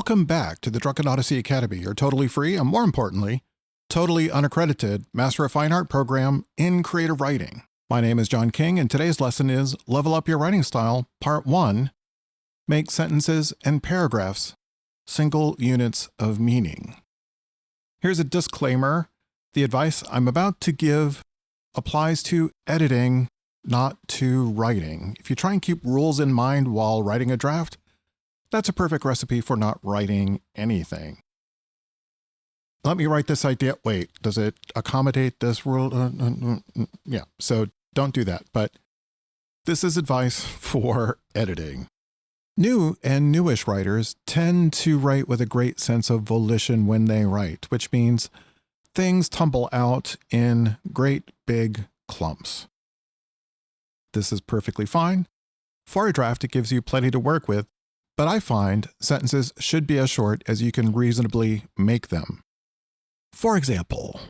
Welcome back to the Drunken Odyssey Academy, your totally free and, more importantly, totally unaccredited Master of Fine Art program in creative writing. My name is John King, and today's lesson is Level Up Your Writing Style, Part 1, Make Sentences and Paragraphs Single Units of Meaning. Here's a disclaimer. The advice I'm about to give applies to editing, not to writing. If you try and keep rules in mind while writing a draft, that's a perfect recipe for not writing anything. Let me write this idea. Wait, does it accommodate this rule? Yeah, so don't do that. But this is advice for editing. New and newish writers tend to write with a great sense of volition when they write, which means things tumble out in great big clumps. This is perfectly fine. For a draft, it gives you plenty to work with, but I find sentences should be as short as you can reasonably make them. For example,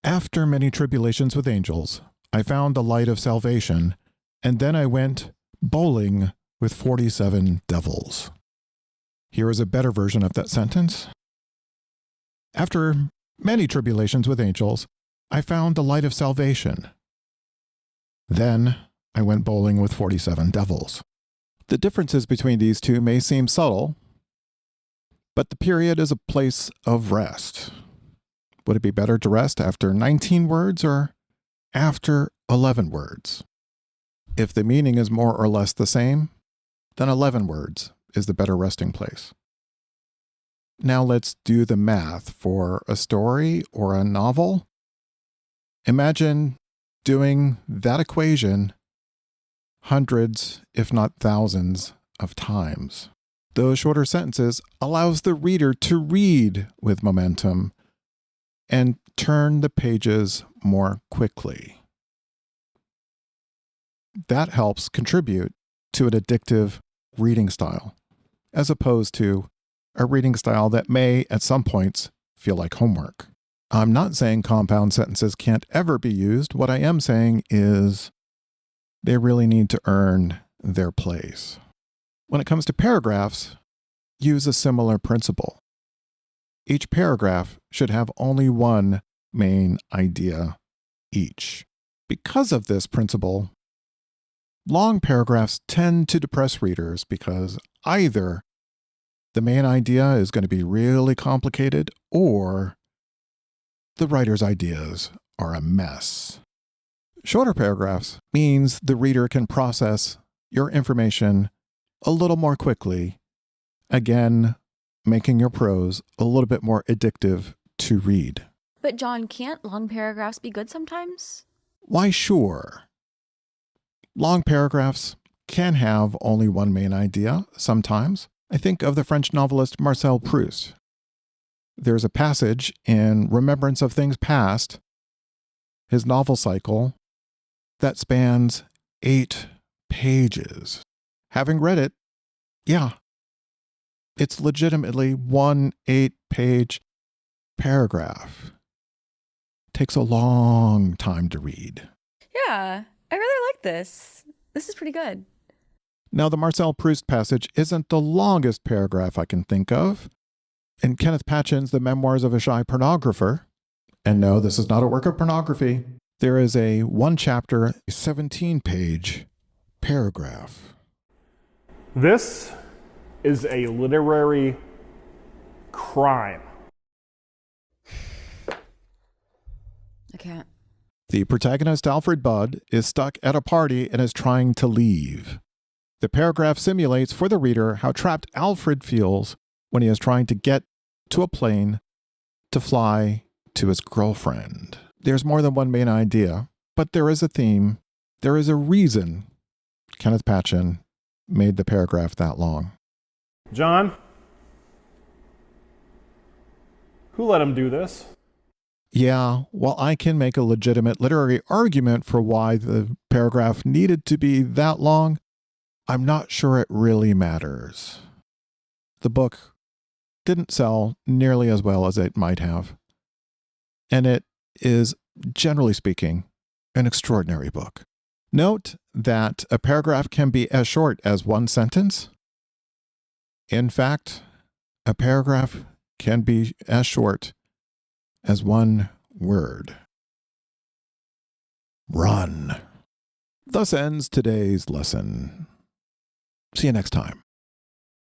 after many tribulations with angels, I found the light of salvation, and then I went bowling with 47 devils. Here is a better version of that sentence. After many tribulations with angels, I found the light of salvation. Then I went bowling with 47 devils. The differences between these two may seem subtle, but the period is a place of rest. Would it be better to rest after 19 words or after 11 words? If the meaning is more or less the same, then 11 words is the better resting place. Now let's do the math for a story or a novel. Imagine doing that equation hundreds, if not thousands, of times. Those shorter sentences allows the reader to read with momentum and turn the pages more quickly. That helps contribute to an addictive reading style, as opposed to a reading style that may, at some points, feel like homework. I'm not saying compound sentences can't ever be used. What I am saying is they really need to earn their place. When it comes to paragraphs, use a similar principle. Each paragraph should have only one main idea each. Because of this principle, long paragraphs tend to depress readers because either the main idea is going to be really complicated or the writer's ideas are a mess. Shorter paragraphs means the reader can process your information a little more quickly, again, making your prose a little bit more addictive to read. But John, can't long paragraphs be good sometimes? Why, sure. Long paragraphs can have only one main idea sometimes. I think of the French novelist Marcel Proust. There's a passage in Remembrance of Things Past, his novel cycle, that spans 8 pages. Having read it, yeah, it's legitimately one 8-page paragraph. Takes a long time to read. Yeah, I really like this. This is pretty good. Now, the Marcel Proust passage isn't the longest paragraph I can think of. In Kenneth Patchen's The Memoirs of a Shy Pornographer, and no, this is not a work of pornography, there is a 1-chapter, 17-page paragraph. This is a literary crime. I can't. The protagonist, Alfred Budd, is stuck at a party and is trying to leave. The paragraph simulates for the reader how trapped Alfred feels when he is trying to get to a plane to fly to his girlfriend. There's more than one main idea, but there is a theme. There is a reason Kenneth Patchen made the paragraph that long. John? Who let him do this? Yeah, while I can make a legitimate literary argument for why the paragraph needed to be that long, I'm not sure it really matters. The book didn't sell nearly as well as it might have, and it is, generally speaking, an extraordinary book. Note that a paragraph can be as short as one sentence. In fact, A paragraph can be as short as one word. Run. Thus ends today's lesson. See you next time.